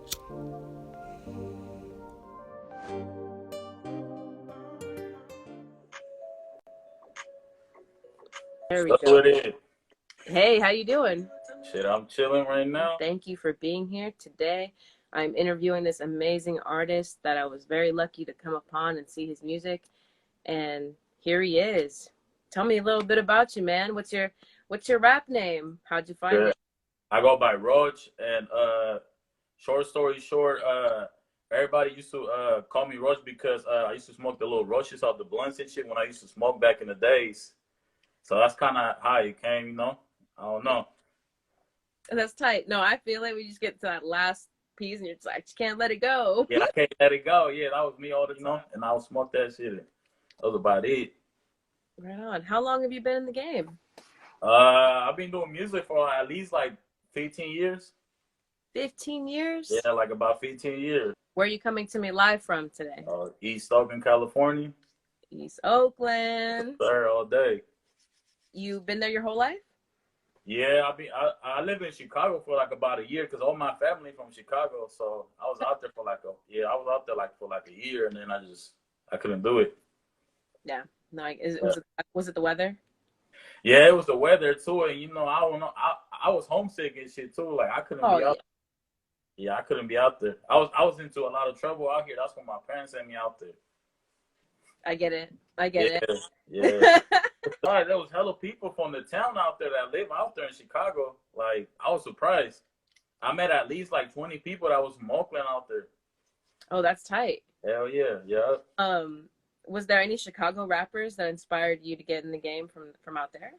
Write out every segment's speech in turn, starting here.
There we Stuck go. with it. Hey, how you doing? Shit, I'm chilling right now. Thank you for being here today. I'm interviewing this amazing artist that I was very lucky to come upon and see his music. And here he is. Tell me a little bit about you, man. What's your rap name? How'd you find Yeah. it? I go by Roach, and short story short, everybody used to call me Roach because I used to smoke the little roaches off the blunts and shit when I used to smoke back in the days. So that's kind of how it came, you know. I don't know. That's tight. No, I feel like we just get to that last piece and you're just like, you can't let it go. Yeah, I can't let it go. Yeah, that was me all the time, and I would smoke that shit. That was about it. Right on. How long have you been in the game? I've been doing music for at least like 15 years. 15 years? Yeah, like about 15 years. Where are you coming to me live from today? East Oakland, California. East Oakland. There all day. You've been there your whole life? Yeah, I live in Chicago for like about a year because all my family from Chicago. So I was out there for like I was out there like for like a year, and then I couldn't do it. Yeah. No, Yeah. was it the weather? Yeah, it was the weather too, and you know I don't know. I was homesick and shit too. Like I couldn't Oh be out. yeah. Yeah, I couldn't be out there. I was into a lot of trouble out here. That's when my parents sent me out there. I get it. I Yeah, get yeah. it. Right, there was hella people from the town out there that live out there in Chicago. Like I was surprised. I met at least like 20 people that was from Oakland out there. Oh, that's tight. Hell yeah, yeah. Was there any Chicago rappers that inspired you to get in the game from out there?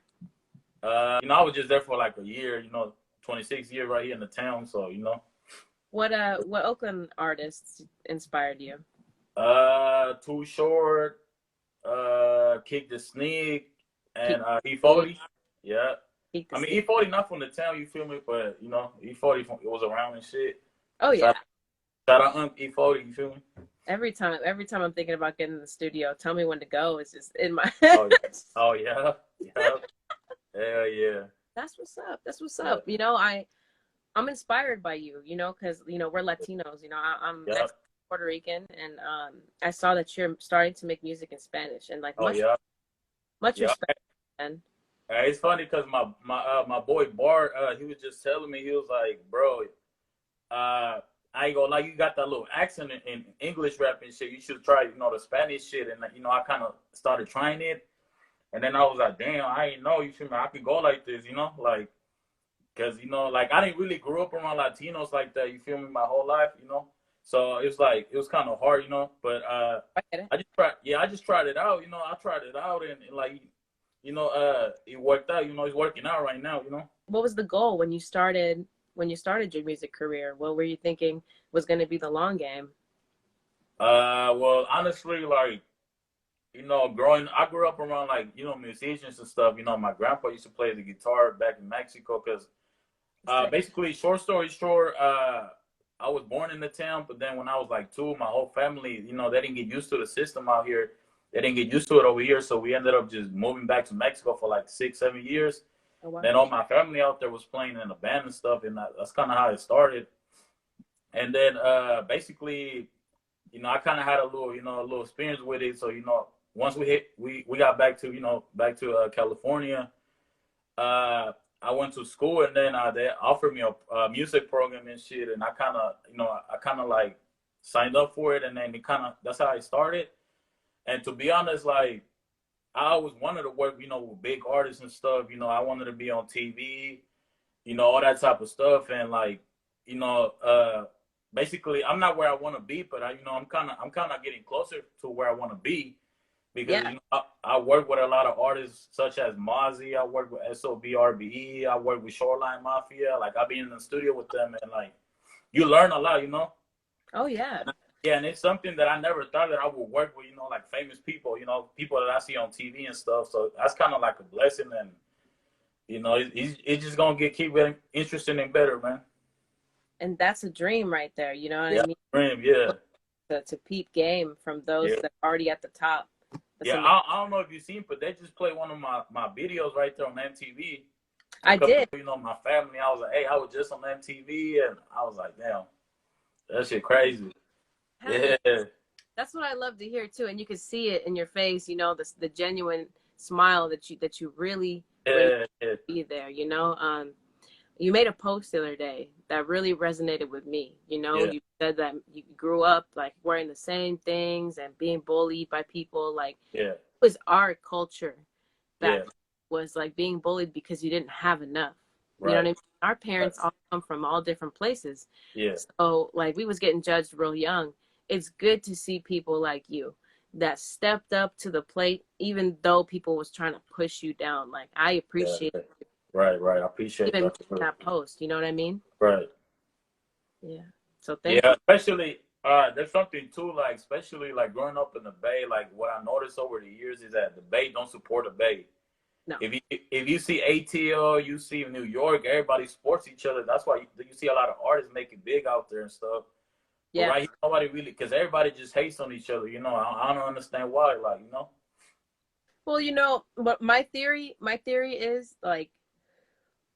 I was just there for like a year. 26 years right here in the town. So What Oakland artists inspired you? Too Short, Kick the Sneak, and E40. Yeah. I mean, E40 not from the town, you feel me? But E40 it was around and shit. Oh yeah. Shout out E40, you feel me? Every time I'm thinking about getting in the studio, tell me when to go. It's just in my head. Oh yeah, yeah, hell yeah. That's what's up. That's what's up. I'm inspired by you. Because we're Latinos. I'm Mexican, Puerto Rican, and I saw that you're starting to make music in Spanish, and like much respect. And it's funny because my boy Bart, he was just telling me, he was like, bro, I ain't gonna lie, you got that little accent in English rap and shit. You should try, the Spanish shit. And I kind of started trying it, and then I was like, damn, I ain't know. You feel me? I could go like this, like, cause like I didn't really grow up around Latinos like that. You feel me? My whole life, So it's like it was kind of hard, But I just tried. Yeah, I just tried it out. I tried it out, and like, it worked out. It's working out right now. What was the goal when you started? When you started your music career, what were you thinking was going to be the long game? Well, honestly, like, I grew up around like, musicians and stuff. My grandpa used to play the guitar back in Mexico because, basically, short story short, I was born in the town, but then when I was like 2, my whole family, they didn't get used to the system out here. They didn't get used to it over here, so we ended up just moving back to Mexico for like 6, 7 years. Oh, wow. Then all my family out there was playing in a band and stuff, and that's kind of how it started. And then basically, I kind of had a little experience with it. So once we got back to California, I went to school, and then they offered me a music program and shit, and I kind of like signed up for it, and then that's how I started. And to be honest, like, I always wanted to work, with big artists and stuff. I wanted to be on TV, all that type of stuff. And like, basically, I'm not where I want to be, but I'm kind of getting closer to where I want to be because I work with a lot of artists such as Mozzie. I work with SOBRBE. I work with Shoreline Mafia. Like, I've been in the studio with them, and like, you learn a lot, Oh yeah. Yeah, and it's something that I never thought that I would work with, like famous people, people that I see on TV and stuff. So that's kind of like a blessing, and it's just gonna keep getting interesting and better, man. And that's a dream right there, you know what I mean? Dream, yeah. To peep game from those that are already at the top. That's I don't know if you've seen, but they just played one of my videos right there on MTV. I did. My family, I was like, hey, I was just on MTV, and I was like, damn. That shit crazy. Hell yeah. Yeah, That's what I love to hear too, and you can see it in your face. You know, the genuine smile that you really really yeah, yeah, be there. You know, you made a post the other day that really resonated with me. You know, yeah, you said that you grew up like wearing the same things and being bullied by people. Like yeah, it was our culture that yeah. was like being bullied because you didn't have enough. You know what I Right, mean? Our right. parents all come from all different places. Yeah, So like we was getting judged real young. It's good to see people like you that stepped up to the plate even though people was trying to push you down. Like I yeah, appreciate yeah. Right, right. I appreciate even that. making that post. You know what I mean? Right. Yeah. So thank Yeah, you. especially there's something too, like especially like growing up in the Bay, like what I noticed over the years is that the Bay don't support the Bay. No. If you see ATL, you see New York, everybody supports each other. That's why you see a lot of artists making big out there and stuff. But Yeah. right here, nobody really, because everybody just hates on each other. I don't understand why. Well, you know, but my theory is like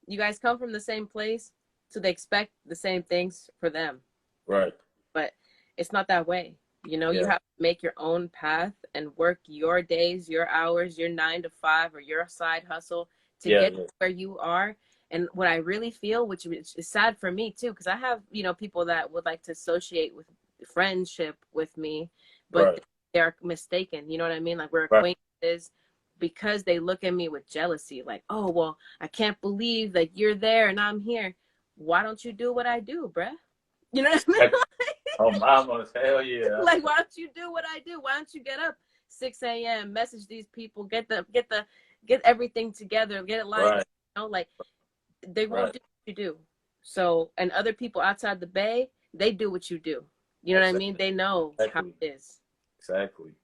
you guys come from the same place, so they expect the same things for them. Right. But it's not that way. You know, you Yeah. have to make your own path and work your days, your hours, your 9 to 5 or your side hustle to Yeah. get Yeah. where you are. And what I really feel, which is sad for me too, because I have, you know, people that would like to associate with friendship with me, but Right. they're mistaken. You know what I mean? Like we're Right. acquaintances because they look at me with jealousy, like, oh, well, I can't believe that you're there and I'm here. Why don't you do what I do, bruh? You know what I mean? Oh, mama, hell yeah. Like, why don't you do what I do? Why don't you get up 6 a.m., message these people, get everything together, get it lined Right. up, you know, like they won't Right. do what you do. So, and other people outside the Bay, they do what you do. You know what I Exactly. mean? They know how Exactly. it is. Exactly.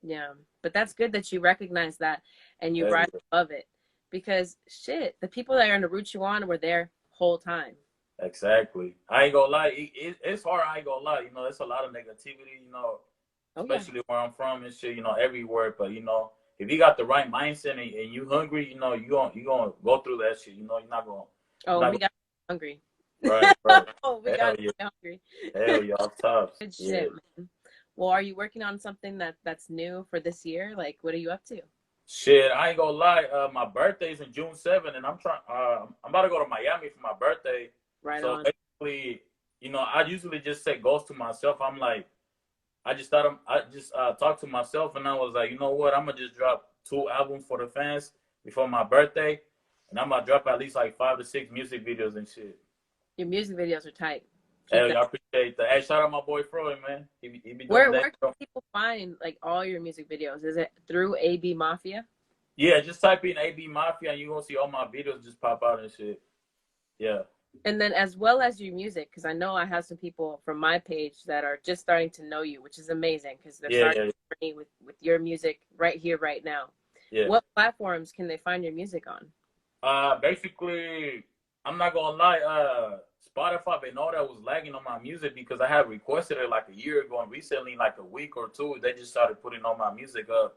Yeah. But that's good that you recognize that and you Hell rise yeah. above it. Because shit, the people that are gonna root you on were there whole time. Exactly. I ain't gonna lie. It's hard. I ain't gonna lie. There's a lot of negativity. Oh yeah. Especially where I'm from and shit. Everywhere. But if you got the right mindset and you hungry, you gonna go through that shit. You're not gonna. You're Oh, not we got hungry. gonna. Right. Right. Oh, we Hell got yeah. hungry. Hell yeah. Off tops. Good Yeah. shit, man. Well, are you working on something that's new for this year? Like, what are you up to? Shit. I ain't gonna lie. My birthday's in June 7th, and I'm trying. I'm about to go to Miami for my birthday. Right So on. basically, I usually just set goals to myself. I'm like. I just talked to myself and I was like, you know what? I'm gonna just drop 2 albums for the fans before my birthday, and I'm gonna drop at least like 5 to 6 music videos and shit. Your music videos are tight. Keep Hell, that. y'all appreciate that. Hey, shout out my boy Freud, man. He be doing Where that. can people find like all your music videos? Is it through AB Mafia? Yeah, just type in AB Mafia and you gonna see all my videos just pop out and shit. Yeah. And then as well as your music, because I know I have some people from my page that are just starting to know you, which is amazing because they're Yeah, starting yeah, to journey with your music right here, right now. yeah. What platforms can they find your music on? Basically, I'm not gonna lie. Spotify, they know that was lagging on my music because I had requested it like a year ago, and recently, like a week or two, they just started putting all my music up.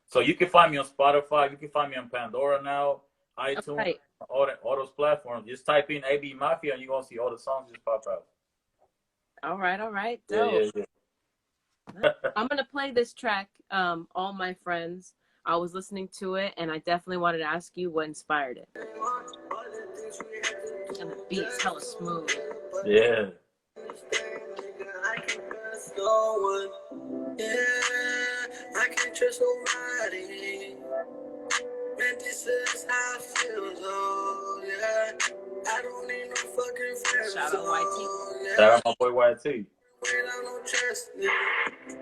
So you can find me on Spotify. You can find me on Pandora now, iTunes, Okay. all those platforms. Just type in AB Mafia, and you're gonna see all the songs just pop out. All right. All right. Yeah, Dope. yeah, I'm gonna play this track, All My Friends. I was listening to it and I definitely wanted to ask you what inspired it. And the beat's hella smooth. yeah. I can't trust nobody. Man, this is how I feel, though, yeah. I don't need no fucking friends. Shout out YT. Shout out my boy YT.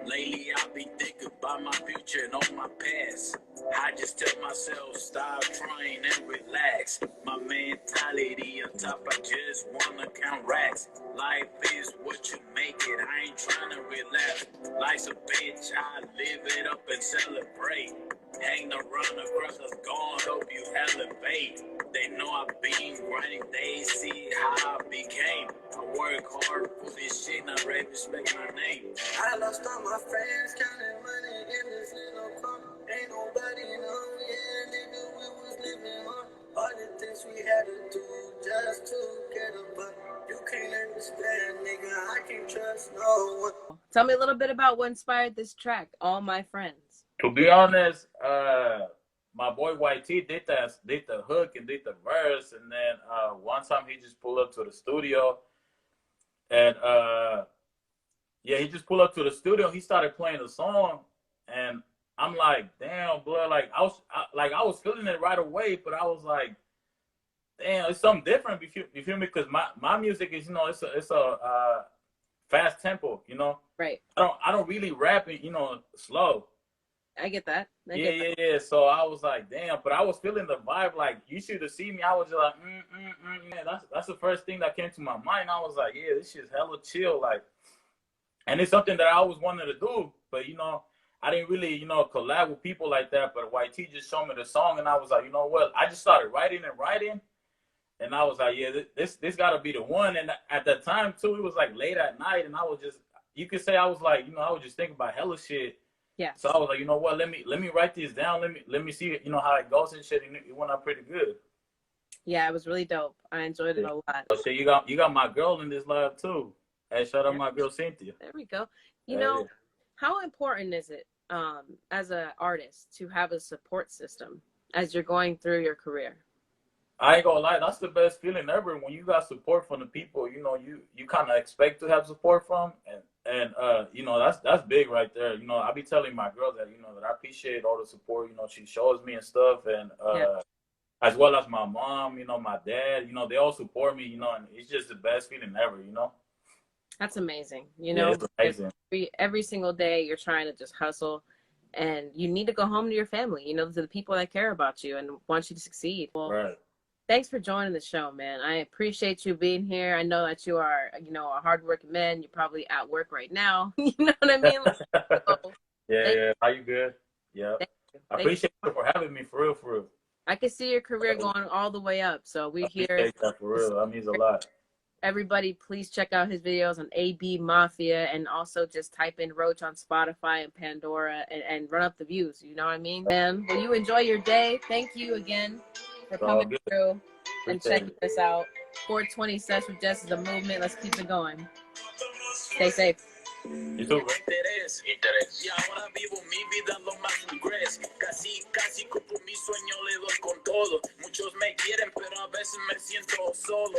Lately, I be thinking about my future and all my past. I just tell myself, stop trying and relax. My mentality on top, I just wanna count racks. Life is what you make it, I ain't trying to relax. Life's a bitch, I live it up and celebrate. Hang around the cross that's gone, hope you elevate. They know I've been grinding, they see how I became. I work hard for this shit, not ready to respect my name. I lost all my friends, counting money in this little corner. Ain't nobody know, yeah, nigga, we was living on. All the things we had to do just to get up, but you can't understand, nigga, I Tell me a little bit about what inspired this track, All My Friends. To be honest, my boy YT did the hook and did the verse, and then one time he just pulled up to the studio, and yeah, he just pulled up to the studio. He started playing the song, and I'm like, damn, blood. Like I was feeling it right away, but I was like, damn, it's something different. You feel me? Because my music is, it's a fast tempo. Right. I don't really rap it, slow. I get that. Yeah. So I was like, damn, but I was feeling the vibe. Like, you should have seen me. I was just like, man, that's the first thing that came to my mind. I was like, yeah, this shit's hella chill. Like, and it's something that I always wanted to do, but I didn't really, collab with people like that. But YT just showed me the song, and I was like, you know what? I just started writing, and I was like, yeah, this got to be the one. And at that time too, it was like late at night, and I was just, you could say I was like, I was just thinking about hella shit. Yeah. So I was like, you know what? Let me write this down. Let me see, how it goes and shit. And it went out pretty good. Yeah, it was really dope. I enjoyed it a lot. So you got my girl in this live too. Hey, shout out my girl Cynthia. There we go. How important is it as an artist to have a support system as you're going through your career? I ain't gonna lie, that's the best feeling ever when you got support from the people you kind of expect to have support from, and that's big right there. I be telling my girl that that I appreciate all the support she shows me and stuff, and as well as my mom, my dad, they all support me, and it's just the best feeling ever. That's amazing. It's amazing. Every single day you're trying to just hustle, and you need to go home to your family, to the people that care about you and want you to succeed. Well, right. Thanks for joining the show, man. I appreciate you being here. I know that you are, a hardworking man. You're probably at work right now. You know what I mean? Yeah. Are you good? Yeah. I appreciate you for having me, for real. I can see your career going all the way up. So we're here. That for real. That means a lot. Everybody, please check out his videos on AB Mafia, and also just type in Roach on Spotify and Pandora and run up the views. You know what I mean? Man, will you enjoy your day? Thank you again for coming through and checking this out. 420 Sesh with Jess is a movement. Let's keep it going. Stay safe. You too, bro. Y ahora vivo mi vida lo más ingres. Casi cumplo mi sueño, le doy con todo. Muchos me quieren, pero a veces me siento solo.